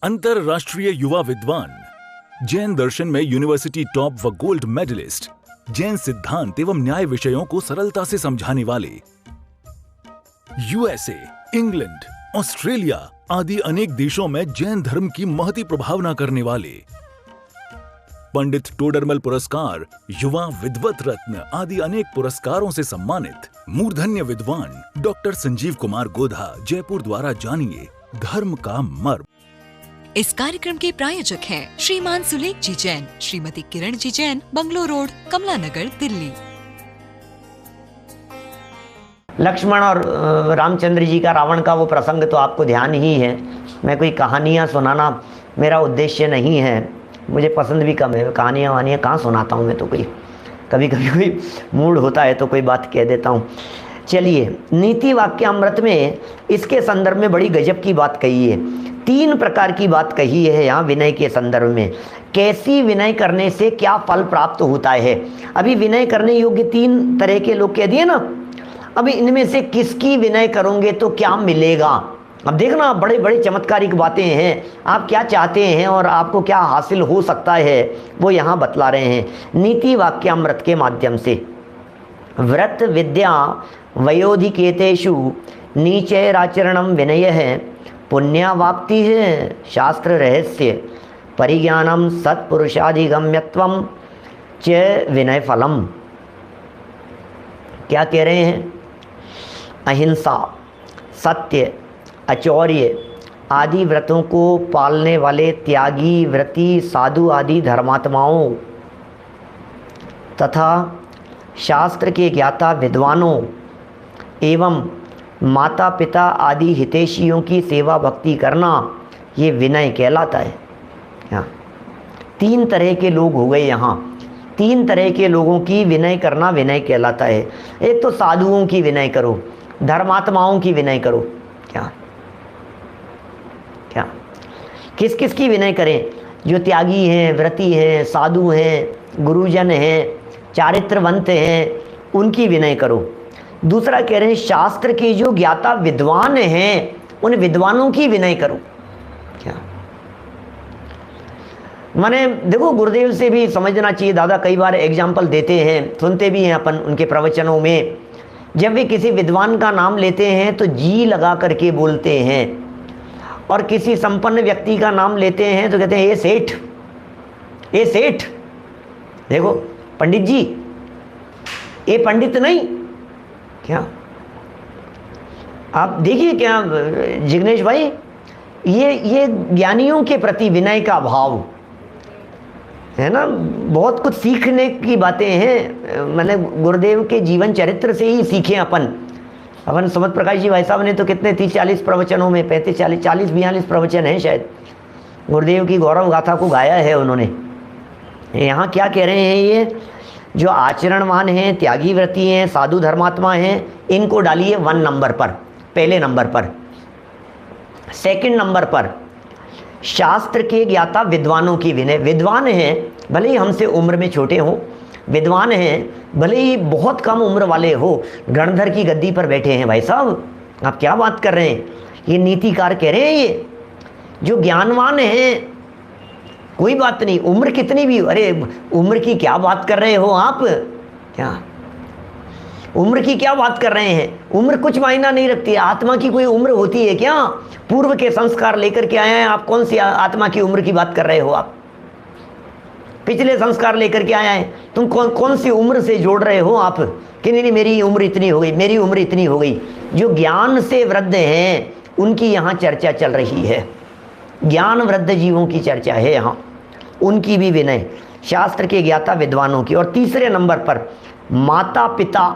अंतरराष्ट्रीय युवा विद्वान, जैन दर्शन में यूनिवर्सिटी टॉप व गोल्ड मेडलिस्ट, जैन सिद्धांत एवं न्याय विषयों को सरलता से समझाने वाले, यूएसए, इंग्लैंड, ऑस्ट्रेलिया आदि अनेक देशों में जैन धर्म की महती प्रभावना करने वाले, पंडित टोडरमल पुरस्कार, युवा विद्वत रत्न आदि अनेक पुरस्कारों से सम्मानित मूर्धन्य विद्वान डॉक्टर संजीव कुमार गोधा जयपुर द्वारा जानिए धर्म का मर्म। इस कार्यक्रम के प्रायोजक हैं श्रीमान सुलेख जी जैन, श्रीमती किरण जी जैन, बंगलो रोड, कमला नगर, दिल्ली। लक्ष्मण और रामचंद्र जी का रावण का वो प्रसंग तो आपको ध्यान ही है। मैं कोई कहानियाँ सुनाना मेरा उद्देश्य नहीं है, मुझे पसंद भी कम है। कहानियाँ वानियाँ कहाँ सुनाता हूँ मैं, तो कोई कभी कभी कोई मूड होता है तो कोई बात कह देता हूँ। चलिए, नीति वाक्यामृत में इसके संदर्भ में बड़ी गजब की बात कही है। 3 प्रकार की बात कही है यहाँ विनय के संदर्भ में। कैसी विनय करने से क्या फल प्राप्त होता है। अभी विनय करने योग्य 3 तरह के लोग कह दिए ना। अभी इनमें से किसकी विनय करोगे तो क्या मिलेगा। अब देखना, बड़े बड़े चमत्कारिक बातें हैं। आप क्या चाहते हैं और आपको क्या हासिल हो सकता है वो यहाँ बतला रहे हैं नीति वाक्यामृत के माध्यम से। व्रत विद्या वयोधिकेतेषु नीचैराचरणम विनय है, पुण्यावाप्ति है शास्त्र रहस्य, परिज्ञानम सत्पुरुषाधिगम्यत्वम च विनय फलम। क्या कह रहे हैं। अहिंसा, सत्य, अचौर्य आदि व्रतों को पालने वाले त्यागी, व्रती, साधु आदि धर्मात्माओं तथा शास्त्र के ज्ञाता विद्वानों एवं माता पिता आदि हितैषियों की सेवा भक्ति करना, ये विनय कहलाता है। यहाँ 3 तरह के लोग हो गए। यहाँ 3 तरह के लोगों की विनय करना विनय कहलाता है। एक तो साधुओं की विनय करो, धर्मात्माओं की विनय करो। क्या क्या किस किस की विनय करें। जो त्यागी हैं, व्रती हैं, साधु हैं, गुरुजन हैं, चारित्रवंत हैं, उनकी विनय करो। दूसरा कह रहे हैं शास्त्र के जो ज्ञाता विद्वान हैं, उन विद्वानों की विनय करो। क्या माने, देखो गुरुदेव से भी समझना चाहिए। दादा कई बार एग्जाम्पल देते हैं, सुनते भी हैं अपन उनके प्रवचनों में। जब वे किसी विद्वान का नाम लेते हैं तो जी लगा करके बोलते हैं, और किसी संपन्न व्यक्ति का नाम लेते हैं तो कहते हैं ये सेठ, ये सेठ। देखो पंडित जी, ये पंडित नहीं। क्या आप देखिए क्या जिग्नेश भाई, ये ज्ञानियों के प्रति विनय का भाव है ना। बहुत कुछ सीखने की बातें हैं। मैंने गुरुदेव के जीवन चरित्र से ही सीखे अपन समत प्रकाश जी भाई साहब ने तो कितने 30-40 प्रवचनों में 40-42 प्रवचन हैं शायद, गुरुदेव की गौरव गाथा को गाया है उन्होंने। यहाँ क्या कह रहे हैं, ये जो आचरणवान हैं, त्यागी व्रती हैं, साधु धर्मात्मा हैं, इनको डालिए 1 नंबर पर, पहले नंबर पर। सेकंड नंबर पर शास्त्र के ज्ञाता विद्वानों की विनय। विद्वान हैं भले ही हमसे उम्र में छोटे हों, विद्वान हैं भले ही बहुत कम उम्र वाले हो, गणधर की गद्दी पर बैठे हैं। भाई साहब आप क्या बात कर रहे हैं। ये नीतिकार कह रहे हैं, ये जो ज्ञानवान हैं, कोई बात नहीं उम्र कितनी भी। अरे उम्र की क्या बात कर रहे हो आप। क्या उम्र की क्या बात कर रहे हैं। उम्र कुछ मायना नहीं रखती है। आत्मा की कोई उम्र होती है क्या। पूर्व के संस्कार लेकर के आए हैं आप। कौन सी आत्मा की उम्र की बात कर रहे हो आप। पिछले संस्कार लेकर के आए हैं। तुम कौन सी उम्र से जोड़ रहे हो आप कि नहीं मेरी उम्र इतनी हो गई, मेरी उम्र इतनी हो गई। जो ज्ञान से वृद्ध हैं उनकी यहाँ चर्चा चल रही है। ज्ञान वृद्ध जीवों की चर्चा है यहाँ, उनकी भी विनय, शास्त्र के ज्ञाता विद्वानों की। और तीसरे नंबर पर माता पिता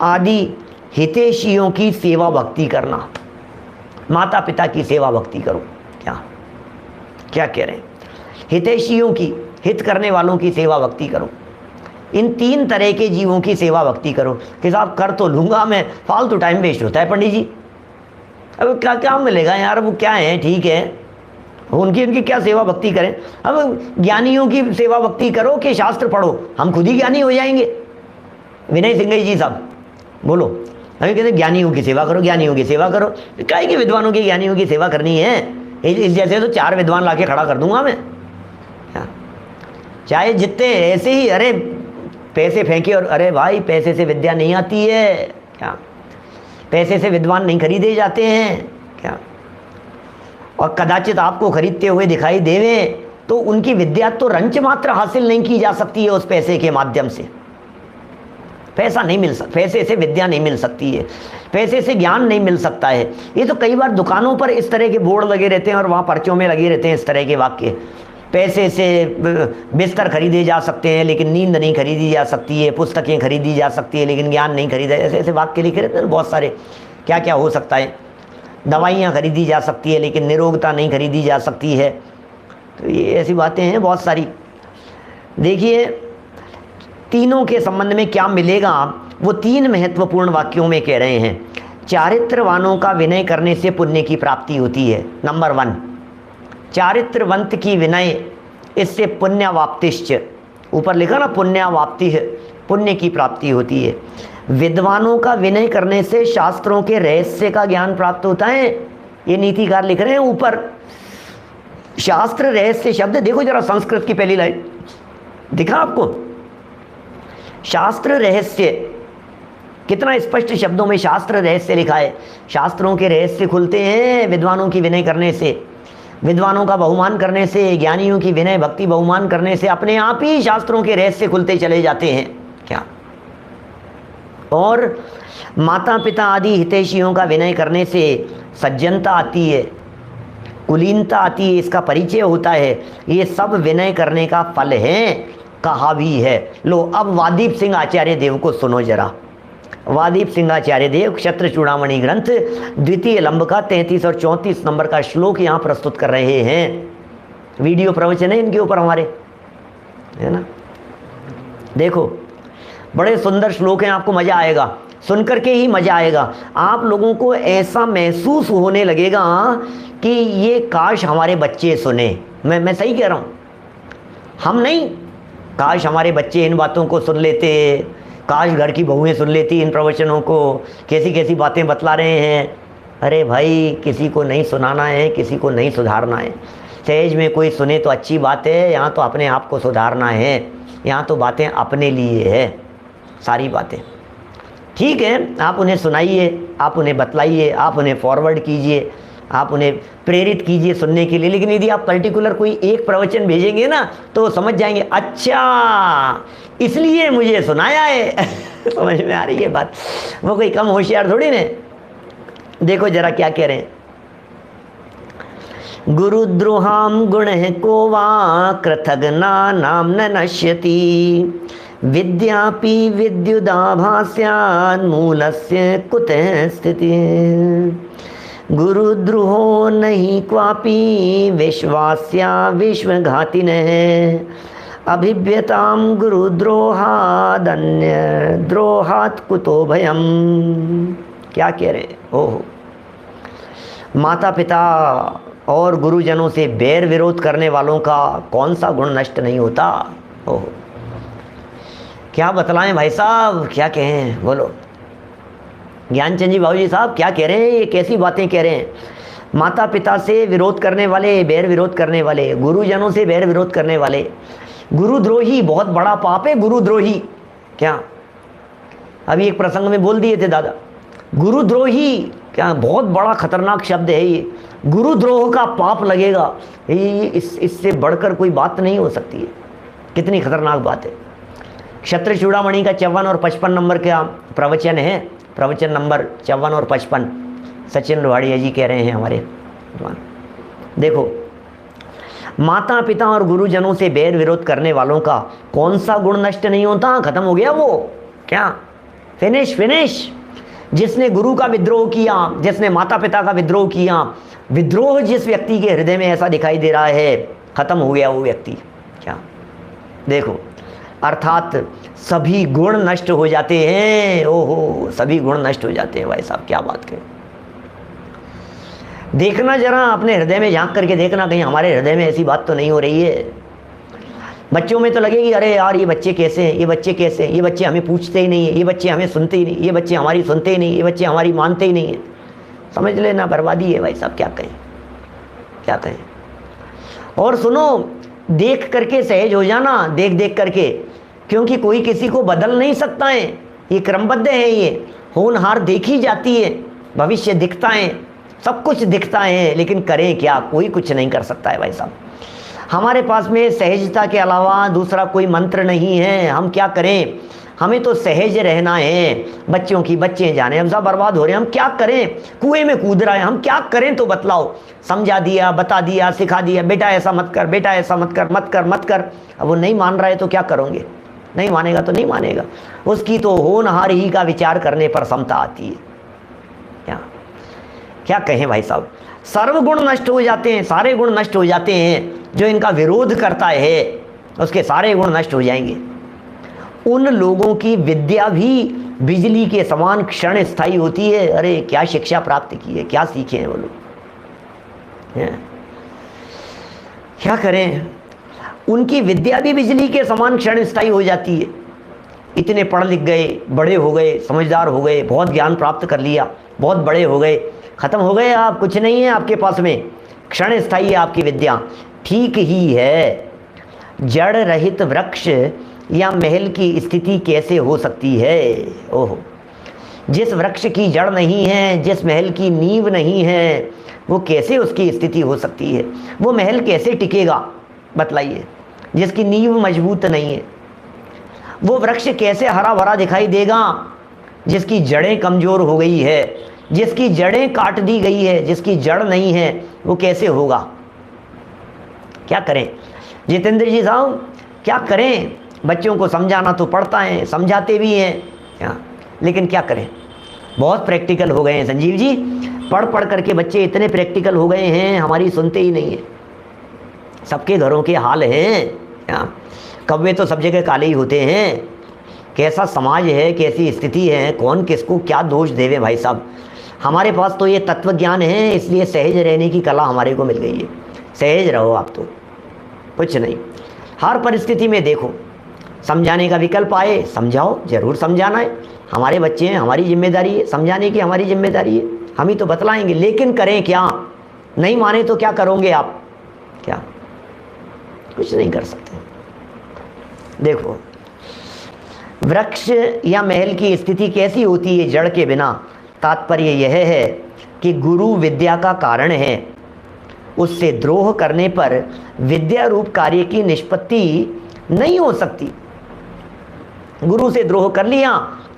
आदि हितैषियों की सेवा भक्ति करना। माता पिता की सेवा भक्ति करो। क्या क्या कह रहे हैं। हितैषियों की, हित करने वालों की सेवा भक्ति करो। इन 3 तरह के जीवों की सेवा भक्ति करो। कि साहब कर तो लूँगा मैं, फालतू टाइम वेस्ट होता है पंडित जी। अब क्या क्या मिलेगा यार, वो क्या है, ठीक है उनकी क्या सेवा भक्ति करें। अब ज्ञानियों की सेवा भक्ति करो कि शास्त्र पढ़ो, हम खुद ही ज्ञानी हो जाएंगे। विनय सिंह जी साहब बोलो, अभी कहते ज्ञानियों की सेवा करो, ज्ञानियों की सेवा करो। काहे की विद्वानों की ज्ञानियों की सेवा करनी है। इस जैसे तो 4 विद्वान लाके खड़ा कर दूंगा मैं। क्या चाहे जितने ऐसे ही, अरे पैसे फेंके और अरे भाई पैसे से विद्या नहीं आती है क्या, पैसे से विद्वान नहीं खरीदे जाते हैं क्या, और कदाचित आपको खरीदते हुए दिखाई देवें तो उनकी विद्या तो रंच मात्र हासिल नहीं की जा सकती है उस पैसे के माध्यम से। पैसा नहीं मिल सकता, पैसे से विद्या नहीं मिल सकती है, पैसे से ज्ञान नहीं मिल सकता है। ये तो कई बार दुकानों पर इस तरह के बोर्ड लगे रहते हैं और वहाँ पर्चों में लगे रहते हैं इस तरह के वाक्य, पैसे से बिस्तर खरीदे जा सकते हैं लेकिन नींद नहीं खरीदी जा सकती है, पुस्तकें खरीदी जा सकती है लेकिन ज्ञान नहीं खरीदा, ऐसे ऐसे वाक्य लिखे रहते हैं बहुत सारे। क्या क्या हो सकता है, दवाइयाँ खरीदी जा सकती है लेकिन निरोगता नहीं खरीदी जा सकती है। तो ये ऐसी बातें हैं बहुत सारी। देखिए तीनों के संबंध में क्या मिलेगा, वो 3 महत्वपूर्ण वाक्यों में कह रहे हैं। चारित्रवानों का विनय करने से पुण्य की प्राप्ति होती है, नंबर 1। चारित्रवंत की विनय, इससे पुण्यवाप्तिश्च, ऊपर लिखा ना पुण्यवाप्ति है, पुण्य की प्राप्ति होती है। विद्वानों का विनय करने से शास्त्रों के रहस्य का ज्ञान प्राप्त होता है। ये नीतिकार लिख रहे हैं ऊपर। शास्त्र रहस्य शब्द देखो जरा, संस्कृत की पहली लाइन दिखा आपको, शास्त्र रहस्य, कितना स्पष्ट शब्दों में शास्त्र रहस्य लिखा है। शास्त्रों के रहस्य खुलते हैं विद्वानों की विनय करने से, विद्वानों का बहुमान करने से, ज्ञानियों की विनय भक्ति बहुमान करने से अपने आप ही शास्त्रों के रहस्य खुलते चले जाते हैं। क्या, और माता पिता आदि हितैषियों का विनय करने से सज्जनता आती है, कुलीनता आती है, इसका परिचय होता है। ये सब विनय करने का फल है, कहा भी है। लो अब वादीप सिंह आचार्य देव को सुनो जरा। वादीप सिंह आचार्य देव क्षत्र चूड़ामणि ग्रंथ द्वितीय लंब का 33 और 34 नंबर का श्लोक यहाँ प्रस्तुत कर रहे हैं। वीडियो प्रवचन है इनके ऊपर हमारे, है ना। देखो बड़े सुंदर श्लोक हैं, आपको मजा आएगा, सुनकर के ही मजा आएगा। आप लोगों को ऐसा महसूस होने लगेगा कि ये काश हमारे बच्चे सुने। मैं सही कह रहा हूँ, हम नहीं, काश हमारे बच्चे इन बातों को सुन लेते, काश घर की बहुएं सुन लेती इन प्रवचनों को, कैसी कैसी बातें बतला रहे हैं। अरे भाई किसी को नहीं सुनाना है, किसी को नहीं सुधारना है। सहज में कोई सुने तो अच्छी बात है, यहाँ तो अपने आप को सुधारना है, यहाँ तो बातें अपने लिए है सारी बातें। ठीक है, आप उन्हें सुनाइए, आप उन्हें बतलाइए, आप उन्हें फॉरवर्ड कीजिए, आप उन्हें प्रेरित कीजिए सुनने के लिए। लेकिन यदि आप पर्टिकुलर कोई एक प्रवचन भेजेंगे ना तो समझ जाएंगे, अच्छा इसलिए मुझे सुनाया है। समझ में आ रही है बात, वो कोई कम होशियार थोड़ी ने। देखो जरा क्या कह रहे हैं, गुरुद्रोहाम गुण को वा कृतघ्ना नाम न नश्यति विद्यापि विद्युदाभास्यान् मूलस्य कुतः स्थितिः। गुरुद्रोहो नहीं क्वापि विश्वास्या विश्वघातिनः अभिव्यताम गुरुद्रोहादन्य द्रोहात् कुतो भयम। क्या कह रहे हैं, ओहो, माता पिता और गुरुजनों से बैर विरोध करने वालों का कौन सा गुण नष्ट नहीं होता। ओहो, क्या बतलाएं भाई साहब, क्या कहें, बोलो ज्ञानचंद जी बाबू जी साहब क्या कह रहे हैं, ये कैसी बातें कह रहे हैं। माता पिता से विरोध करने वाले, बैर विरोध करने वाले, गुरुजनों से बैर विरोध करने वाले, गुरुद्रोही बहुत बड़ा पाप है गुरुद्रोही। क्या अभी एक प्रसंग में बोल दिए थे दादा, गुरुद्रोही क्या बहुत बड़ा खतरनाक शब्द है ये। गुरुद्रोह का पाप लगेगा, ये इससे बढ़कर कोई बात नहीं हो सकती है। कितनी खतरनाक बात है। क्षत्र चूड़ामणि का 54 और 55 नंबर का प्रवचन है, प्रवचन नंबर 54 और 55 सचिन लोहाड़िया जी कह रहे हैं हमारे। देखो, माता पिता और गुरुजनों से बैर विरोध करने वालों का कौन सा गुण नष्ट नहीं होता, खत्म हो गया वो। क्या फिनिश फिनिश। जिसने गुरु का विद्रोह किया, जिसने माता पिता का विद्रोह किया, विद्रोह जिस व्यक्ति के हृदय में ऐसा दिखाई दे रहा है, खत्म हो गया वो व्यक्ति। क्या देखो, अर्थात सभी गुण नष्ट हो जाते हैं। ओहो, सभी गुण नष्ट हो जाते हैं भाई साहब, क्या बात करें। देखना जरा अपने हृदय में झांक करके देखना, कहीं हमारे हृदय में ऐसी बात तो नहीं हो रही है। बच्चों में तो लगेगी अरे यार ये बच्चे कैसे हैं, ये बच्चे कैसे हैं, ये बच्चे हमें पूछते ही नहीं है, ये बच्चे हमें सुनते ही नहीं, ये बच्चे हमारी सुनते ही नहीं, ये बच्चे हमारी मानते ही नहीं है। समझ लेना बर्बादी है भाई साहब, क्या कहें। क्या कहें। और सुनो, देख करके सहज हो जाना, देख देख करके, क्योंकि कोई किसी को बदल नहीं सकता है, ये क्रमबद्ध है, ये होनहार देखी जाती है, भविष्य दिखता है, सब कुछ दिखता है, लेकिन करें क्या, कोई कुछ नहीं कर सकता है भाई साहब। हमारे पास में सहजता के अलावा दूसरा कोई मंत्र नहीं है। हम क्या करें, हमें तो सहज रहना है। बच्चों की बच्चे जाने हम सब बर्बाद हो रहे हैं, हम क्या करें, कुएं में कूद रहा है, हम क्या करें तो बतलाओ। समझा दिया, बता दिया, सिखा दिया, बेटा ऐसा मत कर, बेटा ऐसा मत कर, मत कर, मत कर। अब वो नहीं मान रहा है तो क्या करोगे, नहीं मानेगा तो नहीं मानेगा। उसकी तो होनहार ही का विचार करने पर समता आती है। क्या कहें भाई साहब, सर्व गुण नष्ट हो जाते हैं, सारे गुण नष्ट हो जाते हैं। जो इनका विरोध करता है उसके सारे गुण नष्ट हो जाएंगे। उन लोगों की विद्या भी बिजली के समान क्षण स्थायी होती है। अरे क्या शिक्षा प्राप्त की है, क्या सीखे हैं वो लोग, क्या करें। उनकी विद्या भी बिजली के समान क्षण स्थायी हो जाती है। इतने पढ़ लिख गए, बड़े हो गए, समझदार हो गए, बहुत ज्ञान प्राप्त कर लिया, बहुत बड़े हो गए, खत्म हो गए, आप कुछ नहीं है आपके पास में, क्षण स्थायी है आपकी विद्या। ठीक ही है, जड़ रहित वृक्ष या महल की स्थिति कैसे हो सकती है। ओहो, जिस वृक्ष की जड़ नहीं है, जिस महल की नींव नहीं है, वो कैसे उसकी स्थिति हो सकती है, वो महल कैसे टिकेगा बतलाइए, जिसकी नींव मजबूत नहीं है। वो वृक्ष कैसे हरा भरा दिखाई देगा जिसकी जड़ें कमज़ोर हो गई है, जिसकी जड़ें काट दी गई है, जिसकी जड़ नहीं है, वो कैसे होगा। क्या करें जितेंद्र जी साहब, क्या करें। बच्चों को समझाना तो पड़ता है, समझाते भी हैं क्या, लेकिन क्या करें, बहुत प्रैक्टिकल हो गए हैं संजीव जी। पढ़ पढ़ करके बच्चे इतने प्रैक्टिकल हो गए हैं, हमारी सुनते ही नहीं है। सबके घरों के हाल हैं क्या, कौवे तो सब जगह काले ही होते हैं। कैसा समाज है, कैसी स्थिति है, कौन किसको क्या दोष देवे भाई साहब। हमारे पास तो ये तत्व ज्ञान है, इसलिए सहज रहने की कला हमारे को मिल गई है। सहज रहो आप, तो कुछ नहीं। हर परिस्थिति में देखो, समझाने का विकल्प आए समझाओ, जरूर समझाना है, हमारे बच्चे हैं, हमारी जिम्मेदारी है, समझाने की हमारी जिम्मेदारी है, हम ही तो बतलाएंगे। लेकिन करें क्या, नहीं माने तो क्या करोगे आप, क्या कुछ नहीं कर सकते। देखो, वृक्ष या महल की स्थिति कैसी होती है जड़ के बिना। तात्पर्य यह है कि गुरु विद्या का कारण है, उससे द्रोह करने पर विद्या रूप कार्य की निष्पत्ति नहीं हो सकती। गुरु से द्रोह कर लिया,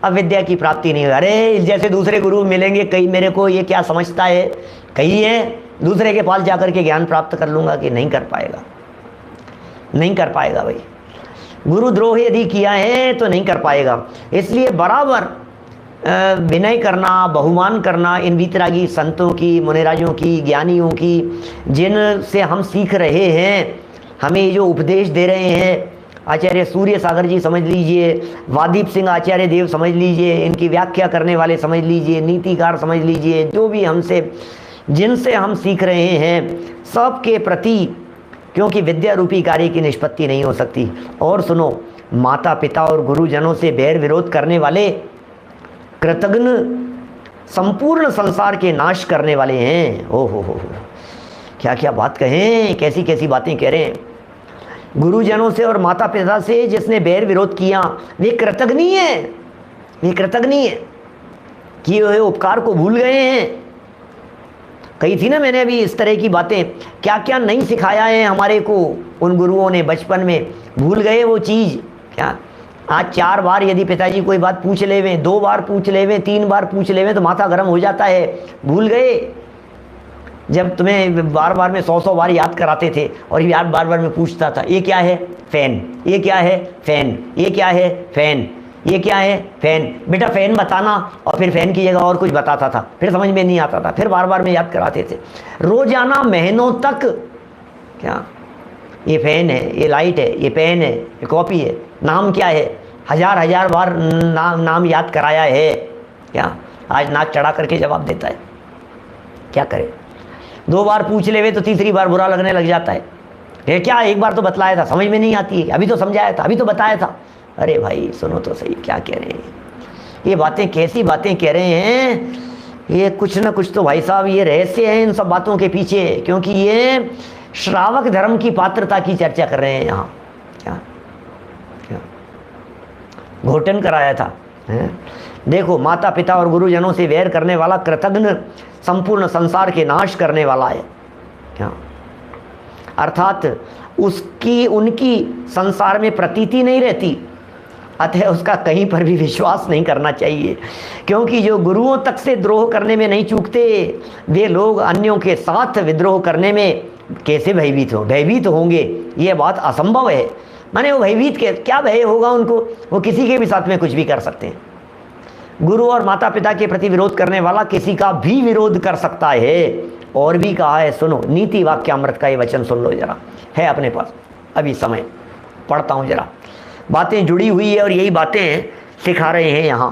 अब विद्या की प्राप्ति नहीं हो। अरे जैसे दूसरे गुरु मिलेंगे, कई मेरे को ये क्या समझता है, कई है दूसरे के पास जाकर के ज्ञान प्राप्त कर लूँगा, कि नहीं कर पाएगा, नहीं कर पाएगा भाई। गुरु द्रोह यदि किया है तो नहीं कर पाएगा। इसलिए बराबर विनय करना, बहुमान करना इन वीतरागी संतों की, मुनिराजों की, ज्ञानियों की, जिनसे हम सीख रहे हैं, हमें जो उपदेश दे रहे हैं। आचार्य सूर्य सागर जी समझ लीजिए, वादीप सिंह आचार्य देव समझ लीजिए, इनकी व्याख्या करने वाले समझ लीजिए, नीतिकार समझ लीजिए, जो भी हमसे जिनसे हम सीख रहे हैं, सबके प्रति, क्योंकि विद्या रूपी कार्य की निष्पत्ति नहीं हो सकती। और सुनो, माता पिता और गुरुजनों से बैर विरोध करने वाले कृतघ्न संपूर्ण संसार के नाश करने वाले हैं। ओ हो, क्या क्या बात कहें, कैसी कैसी बातें कह रहे हैं। गुरुजनों से और माता पिता से जिसने बैर विरोध किया, वे कृतघ्नी है, वे कृतघ्नी है, किए हुए उपकार को भूल गए हैं। कही थी ना मैंने अभी इस तरह की बातें, क्या क्या नहीं सिखाया है हमारे को उन गुरुओं ने बचपन में, भूल गए वो चीज़। क्या आज 4 बार यदि पिताजी कोई बात पूछ लेवे, 2 बार पूछ लेवे, 3 बार पूछ लेवे तो माथा गर्म हो जाता है, भूल गए। जब तुम्हें बार बार में 100 बार याद कराते थे और याद बार बार में पूछता था, ये क्या है, फैन, ये क्या है, फैन, ये क्या है, फैन, ये क्या है, फैन, बेटा फैन बताना, और फिर फैन की जगह और कुछ बताता था, फिर समझ में नहीं आता था, फिर बार बार में याद कराते थे रोजाना महीनों तक। क्या ये फैन है, ये लाइट है, ये पेन है, ये कॉपी है, नाम क्या है, हजार बार नाम याद कराया है। क्या आज नाक चढ़ा करके जवाब देता है, क्या करे। 2 बार पूछ लेवे तो तीसरी बार बुरा लगने लग जाता है। ये क्या, एक बार तो बतलाया था, समझ में नहीं आती है, अभी तो समझाया था, अभी तो बताया था। अरे भाई सुनो तो सही, क्या कह रहे हैं ये बातें, कैसी बातें कह रहे हैं। ये कुछ ना कुछ तो भाई साहब ये रहस्य है इन सब बातों के पीछे, क्योंकि ये श्रावक धर्म की पात्रता की चर्चा कर रहे हैं यहाँ। क्या क्या घोटन कराया था है? देखो, माता पिता और गुरुजनों से वैर करने वाला कृतघ्न संपूर्ण संसार के नाश करने वाला है। क्या अर्थात उसकी उनकी संसार में प्रतीति नहीं रहती, अतः उसका कहीं पर भी विश्वास नहीं करना चाहिए, क्योंकि जो गुरुओं तक से द्रोह करने में नहीं चूकते वे लोग अन्यों के साथ विद्रोह करने में कैसे भयभीत हो, भयभीत होंगे, ये बात असंभव है। माने वो भयभीत के क्या भय होगा उनको, वो किसी के भी साथ में कुछ भी कर सकते हैं। गुरु और माता पिता के प्रति विरोध करने वाला किसी का भी विरोध कर सकता है। और भी कहा है, सुनो, नीति वाक्यामृत का ये वचन सुन लो जरा, है अपने पास अभी समय, पढ़ता हूँ जरा, बातें जुड़ी हुई है और यही बातें सिखा रहे हैं यहाँ।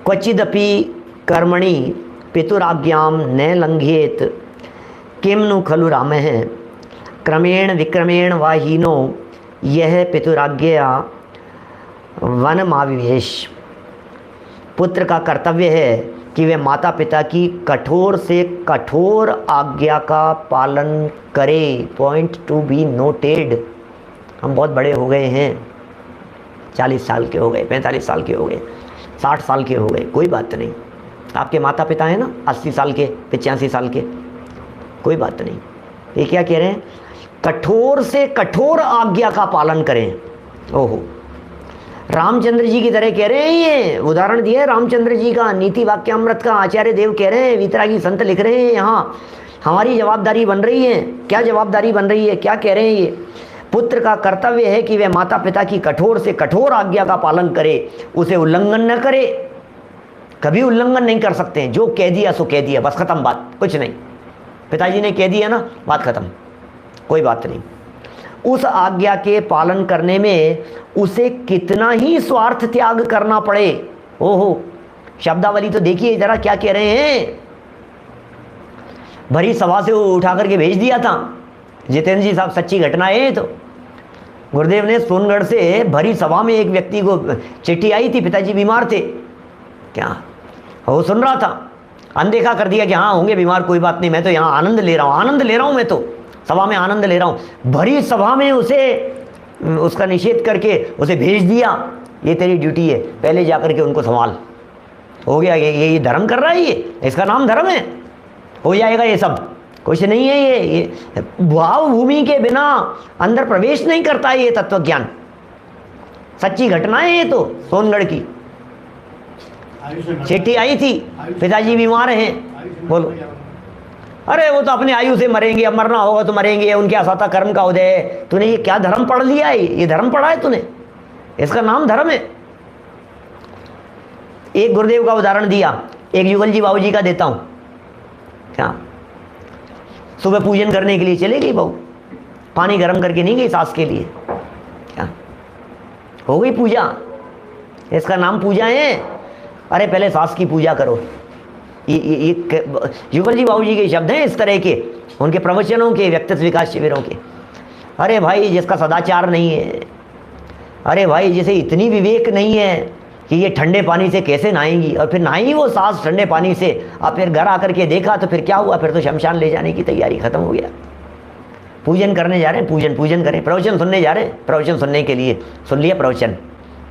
क्वचिदपि कर्मणि पितुराज्ञाम न लंघेत किम नु खलु रामः क्रमेण विक्रमेण वाहीनो यह पितुराज्ञया वनमाविवेश। पुत्र का कर्तव्य है कि वे माता पिता की कठोर से कठोर आज्ञा का पालन करे। Point to be noted. हम बहुत बड़े हो गए हैं, 40 साल के हो गए, 45 साल के हो गए, 60 साल के हो गए, कोई बात नहीं। आपके माता पिता हैं ना 80 साल के, 85 साल के, कोई बात नहीं। ये क्या कह रहे हैं, कठोर से कठोर आज्ञा का पालन करें। ओहो, रामचंद्र जी की तरह कह रहे हैं। ये उदाहरण दिया है रामचंद्र जी का, नीति वाक्यामृत का आचार्य देव कह रहे हैं, वीतरागी संत लिख रहे हैं यहाँ। हमारी जवाबदारी बन रही है। क्या जवाबदारी बन रही है, क्या कह रहे हैं ये, पुत्र का कर्तव्य है कि वह माता पिता की कठोर से कठोर आज्ञा का पालन करे, उसे उल्लंघन न करे। कभी उल्लंघन नहीं कर सकते हैं, जो कह दिया सो कह दिया, बस खत्म बात, कुछ नहीं। पिताजी ने कह दिया ना, बात खत्म, कोई बात नहीं। उस आज्ञा के पालन करने में उसे कितना ही स्वार्थ त्याग करना पड़े। ओहो, शब्दावली तो देखिए जरा क्या कह रहे हैं। भरी सभा से उठा करके भेज दिया था जितेंद्र जी साहब, सच्ची घटना है। तो गुरुदेव ने सोनगढ़ से भरी सभा में एक व्यक्ति को चिट्ठी आई थी, पिताजी बीमार थे, क्या वो सुन रहा था, अनदेखा कर दिया कि हाँ होंगे बीमार, कोई बात नहीं, मैं तो यहाँ आनंद ले रहा हूँ, आनंद ले रहा हूँ, मैं तो सभा में आनंद ले रहा हूँ। भरी सभा में उसे उसका निषेध करके उसे भेज दिया, ये तेरी ड्यूटी है, पहले जाकर के उनको संभाल। हो गया, ये धर्म कर रहा है, ये इसका नाम धर्म है, हो जाएगा ये सब, कुछ नहीं है। ये भाव भूमि के बिना अंदर प्रवेश नहीं करता है ये तत्व ज्ञान। सच्ची घटना है ये तो, सोनगढ़ की चिट्ठी आई थी, पिताजी बीमार हैं, बोलो। अरे वो तो अपने आयु से मरेंगे, अब मरना होगा तो मरेंगे, उनके असाता कर्म का उदय है। तूने ये क्या धर्म पढ़ लिया है, ये धर्म पढ़ा है तूने, इसका नाम धर्म है। एक गुरुदेव का उदाहरण दिया, एक युगल जी बाबू जी का देता हूं। क्या सुबह पूजन करने के लिए चले गई बहू, पानी गर्म करके नहीं गई सास के लिए, क्या हो गई पूजा, इसका नाम पूजा है। अरे पहले सास की पूजा करो। ये युगल जी बाबू जी के शब्द हैं इस तरह के, उनके प्रवचनों के, व्यक्तित्व विकास शिविरों के। अरे भाई जिसका सदाचार नहीं है, अरे भाई जिसे इतनी विवेक नहीं है कि ये ठंडे पानी से कैसे नहाएंगी, और फिर नहाई वो सास ठंडे पानी से, और फिर घर आकर के देखा तो फिर क्या हुआ, फिर तो शमशान ले जाने की तैयारी, खत्म हो गया। पूजन करने जा रहे हैं, पूजन करें, प्रवचन सुनने जा रहे हैं, प्रवचन सुनने के लिए सुन लिया प्रवचन,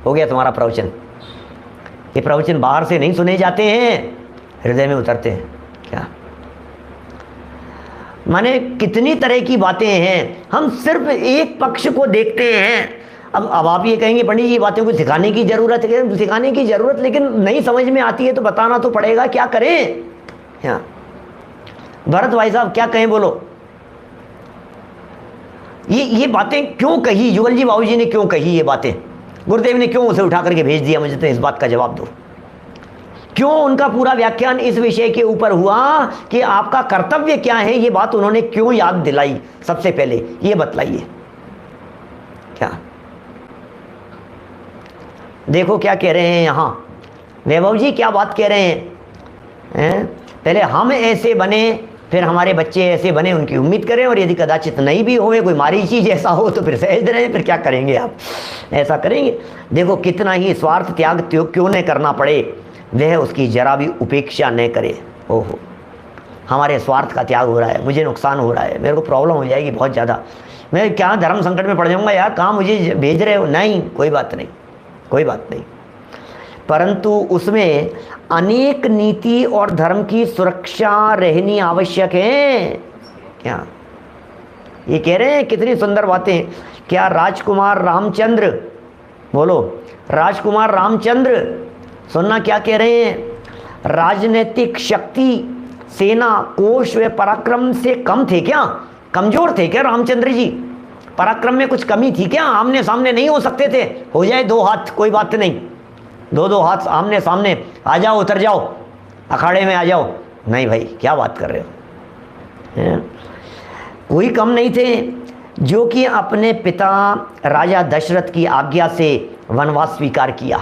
हो गया तुम्हारा प्रवचन। ये प्रवचन बाहर से नहीं सुने जाते हैं, हृदय में उतरते हैं। क्या माने कितनी तरह की बातें हैं, हम सिर्फ एक पक्ष को देखते हैं। अब आप ये कहेंगे पंडित जी बातें को सिखाने की जरूरत है, सिखाने की जरूरत, लेकिन नहीं समझ में आती है तो बताना तो पड़ेगा, क्या करें। हाँ भरत भाई साहब क्या कहें, बोलो। ये बातें क्यों कही, युगल जी बाबू जी ने क्यों कही ये बातें, गुरुदेव ने क्यों उसे उठा करके भेज दिया, मुझे तो इस बात का जवाब दो। क्यों उनका पूरा व्याख्यान इस विषय के ऊपर हुआ कि आपका कर्तव्य क्या है, ये बात उन्होंने क्यों याद दिलाई, सबसे पहले ये बतलाइए। क्या देखो क्या कह रहे हैं यहाँ वैभव जी, क्या बात कह रहे हैं, पहले हम ऐसे बने फिर हमारे बच्चे ऐसे बने, उनकी उम्मीद करें, और यदि कदाचित नहीं भी होवे, कोई मारीची जैसा हो तो फिर सहज रहें, फिर क्या करेंगे आप, ऐसा करेंगे। देखो कितना ही स्वार्थ त्याग क्यों न करना पड़े, वह उसकी जरा भी उपेक्षा न करे। ओहो, हमारे स्वार्थ का त्याग हो रहा है, मुझे नुकसान हो रहा है, मेरे को प्रॉब्लम हो जाएगी बहुत ज़्यादा, मैं क्या धर्म संकट में पड़ जाऊंगा यार, कहाँ मुझे भेज रहे हो। नहीं, कोई बात नहीं, कोई बात नहीं, परंतु उसमें अनेक नीति और धर्म की सुरक्षा रहनी आवश्यक है। क्या ये कह रहे हैं? कितनी सुंदर बातें। क्या राजकुमार रामचंद्र, बोलो, राजकुमार रामचंद्र, सुनना क्या कह रहे हैं? राजनीतिक शक्ति, सेना, कोश व पराक्रम से कम थे क्या? कमजोर थे क्या रामचंद्र जी? पराक्रम में कुछ कमी थी क्या? आमने सामने नहीं हो सकते थे? हो जाए दो हाथ, कोई बात नहीं, दो हाथ आमने सामने, आ जाओ, उतर जाओ, अखाड़े में आ जाओ। नहीं भाई, क्या बात कर रहे हो? कोई कम नहीं थे, जो कि अपने पिता राजा दशरथ की आज्ञा से वनवास स्वीकार किया।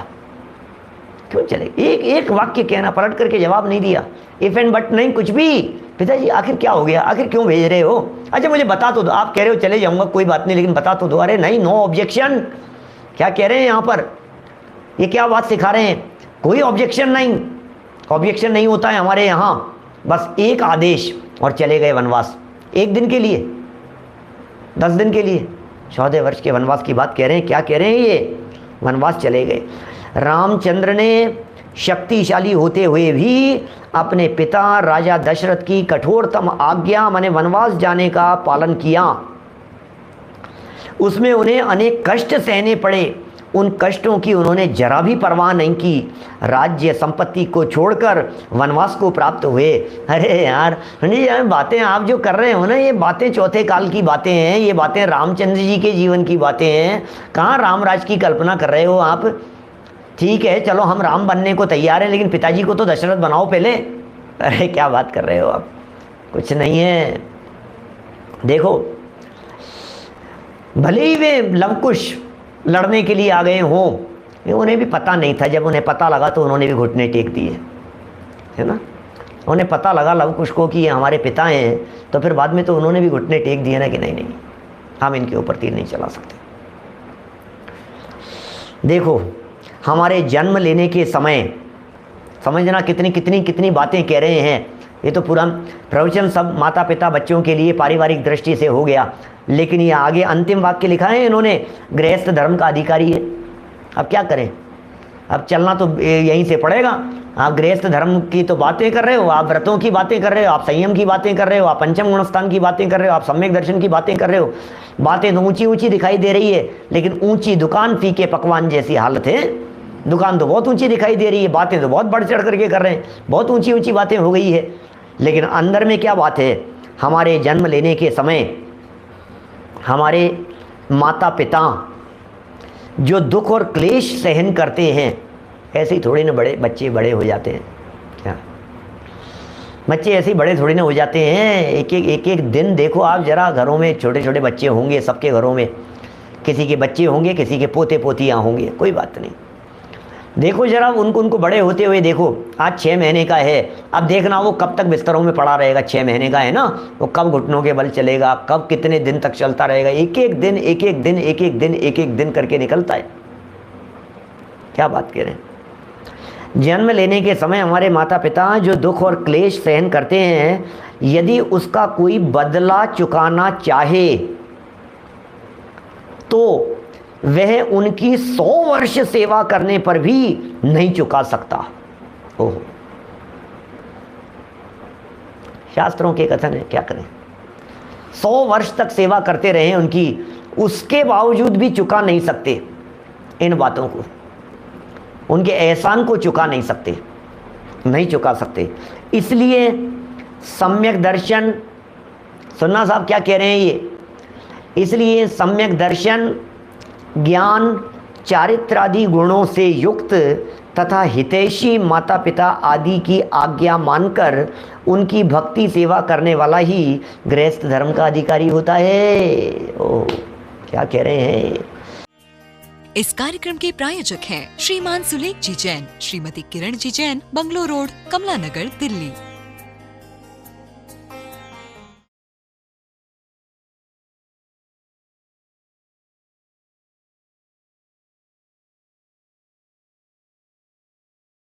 क्यों चले? एक वाक्य कहना, पलट करके जवाब नहीं दिया, इफ एंड बट नहीं, कुछ भी। पिताजी आखिर क्या हो गया, आखिर क्यों भेज रहे हो? अच्छा मुझे बता तो दो, आप कह रहे हो चले जाऊंगा, कोई बात नहीं, लेकिन बता तो दो। अरे नहीं, नो ऑब्जेक्शन। क्या कह रहे हैं यहाँ पर? ये क्या बात सिखा रहे हैं? कोई ऑब्जेक्शन नहीं, ऑब्जेक्शन नहीं होता है हमारे यहाँ, बस एक आदेश और चले गए वनवास। 1 दिन के लिए, 10 दिन के लिए, 14 वर्ष के वनवास की बात कह रहे हैं। क्या कह रहे हैं ये? वनवास चले गए। रामचंद्र ने शक्तिशाली होते हुए भी अपने पिता राजा दशरथ की कठोरतम आज्ञा माने वनवास जाने का पालन किया। उसमें उन्हें अनेक कष्ट सहने पड़े, उन कष्टों की उन्होंने जरा भी परवाह नहीं की। राज्य संपत्ति को छोड़कर वनवास को प्राप्त हुए। अरे यार, ये बातें आप जो कर रहे हो ना, ये बातें चौथे काल की बातें हैं, ये बातें रामचंद्र जी के जीवन की बातें हैं। कहाँ रामराज की कल्पना कर रहे हो आप? ठीक है, चलो हम राम बनने को तैयार हैं, लेकिन पिताजी को तो दशरथ बनाओ पहले। अरे क्या बात कर रहे हो आप? कुछ नहीं है। देखो, भले ही वे लवकुश लड़ने के लिए आ गए हों, उन्हें भी पता नहीं था। जब उन्हें पता लगा तो उन्होंने भी घुटने टेक दिए, है ना। उन्हें पता लगा लवकुश को कि ये हमारे पिता हैं, तो फिर बाद में तो उन्होंने भी घुटने टेक दिए ना कि नहीं, हम इनके ऊपर तीर नहीं चला सकते। देखो, हमारे जन्म लेने के समय, समझना कितनी कितनी कितनी बातें कह रहे हैं। ये तो पूरा प्रवचन सब माता पिता बच्चों के लिए पारिवारिक दृष्टि से हो गया, लेकिन ये आगे अंतिम वाक्य लिखा है इन्होंने, गृहस्थ धर्म का अधिकारी है। अब क्या करें? अब चलना तो यहीं से पड़ेगा। आप गृहस्थ धर्म की तो बातें कर रहे हो, आप व्रतों की बातें कर रहे हो, आप संयम की बातें कर रहे हो, आप पंचम गुणस्थान की बातें कर रहे हो, आप सम्यक दर्शन की बातें कर रहे हो। बातें तो ऊंची ऊंची दिखाई दे रही है, लेकिन ऊंची दुकान फीके पकवान जैसी हालत है। दुकान तो बहुत ऊंची दिखाई दे रही है, बातें तो बहुत बढ़ चढ़ करके कर रहे हैं, बहुत ऊंची ऊंची बातें हो गई है, लेकिन अंदर में क्या बात है? हमारे जन्म लेने के समय हमारे माता पिता जो दुख और क्लेश सहन करते हैं, ऐसे ही थोड़ी ना बच्चे बड़े हो जाते हैं। क्या बच्चे ऐसे ही बड़े थोड़ी ना हो जाते हैं? एक दिन देखो आप जरा, घरों में छोटे छोटे बच्चे होंगे, सबके घरों में किसी के बच्चे होंगे, किसी के पोते पोतियाँ होंगे, कोई बात नहीं। देखो जरा उनको बड़े होते हुए देखो। आज 6 महीने का है, अब देखना वो कब तक बिस्तरों में पड़ा रहेगा। 6 महीने का है ना, वो कब घुटनों के बल चलेगा, कब कितने दिन तक चलता रहेगा। एक एक दिन करके निकलता है। क्या बात कह रहे हैं? जन्म लेने के समय हमारे माता पिता जो दुख और क्लेश सहन करते हैं, यदि उसका कोई बदला चुकाना चाहे तो वह उनकी 100 वर्ष सेवा करने पर भी नहीं चुका सकता। ओहो, शास्त्रों के कथन है, क्या करें। 100 वर्ष तक सेवा करते रहे उनकी, उसके बावजूद भी चुका नहीं सकते इन बातों को, उनके एहसान को चुका नहीं सकते, नहीं चुका सकते। इसलिए सम्यक दर्शन, सुनना साहब क्या कह रहे हैं ये, इसलिए सम्यक दर्शन, ज्ञान, चारित्रादि गुणों से युक्त तथा हितैषी माता पिता आदि की आज्ञा मानकर उनकी भक्ति सेवा करने वाला ही गृहस्थ धर्म का अधिकारी होता है। ओ, क्या कह रहे हैं? इस कार्यक्रम के प्रायोजक हैं श्रीमान सुलेख जी जैन, श्रीमती किरण जी जैन, बंगलो रोड, कमला नगर, दिल्ली।